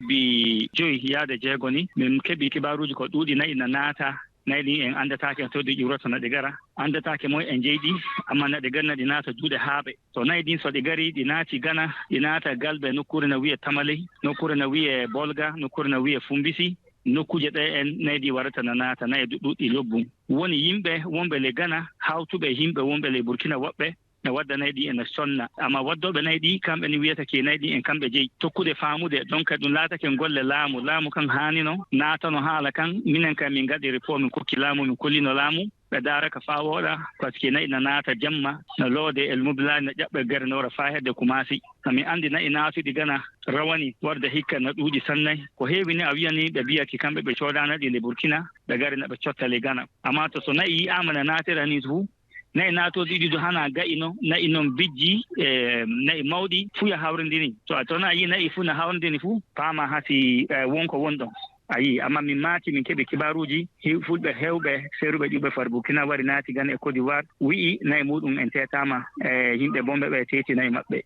lebbi 5 yaade 6 ni min keɓi kibaruji ko ɗuuɗi nayi na naata nayi ɗi en andatake to ɗi ƴuroto no ɗi gara andatake moy en jeyɗi amma no ɗi ganna ɗi naata juuɗe haaɓe to nayi ɗin so ɗi gari ɗi naati Gana ɗi naata Galɓe nokkure no wiye Tamale nokkure no wiye Bolga nokkure no wiye Fumbisi nokkuje ɗe en nayi ɗi warata no naata nayi ɗuɗɗi lobbum woni yimɓe wonɓe le Gana hawtuɓe yimɓe wonɓe le Burkina woɓɓe no wadda nayi ɗi ene sonna amma waddoɓe nayi ɗi kamɓe ni wiyata ke nayi ɗi en kamɓe jeyi tokkude faamude donc ɗum laatake golle laamu kan haanino naatano haala kan minen kam min gaɗi report min kokki laamu min kollino laamu ɓe daaraka faa wooɗa par ce que nayi no naata jamma no loode El Mobilani no ƴaɓɓe garnora faa hedde Kumasi min anndi nayi naatuɗi Gana rawani warde hikka no ɗuuɗi sannay ko heewi ni a wiyani ɓe mbiyaki kamɓe ɓe coodana ɗi le Burkina ɓe gari no ɓe cotta le Gana amma to so nayi yi'ama no naatira ni fuu nayi naatoɗi ɗiɗo hana ga'ino nayi noon bijji nayi mawɗi fuu ya hawrindini to na yi nayi fuu no hawrindini fuu paama hasi wonko wonɗon ayi amma min maati min keɓi kibaruji fulɓe hewɓe seeruɓe ƴuɓe far Burkina wari naati Gana e Côte d'Ivoire wi'i nayi muɗum en tetama yimɓe bonɓe ɓe teeti nayi maɓɓe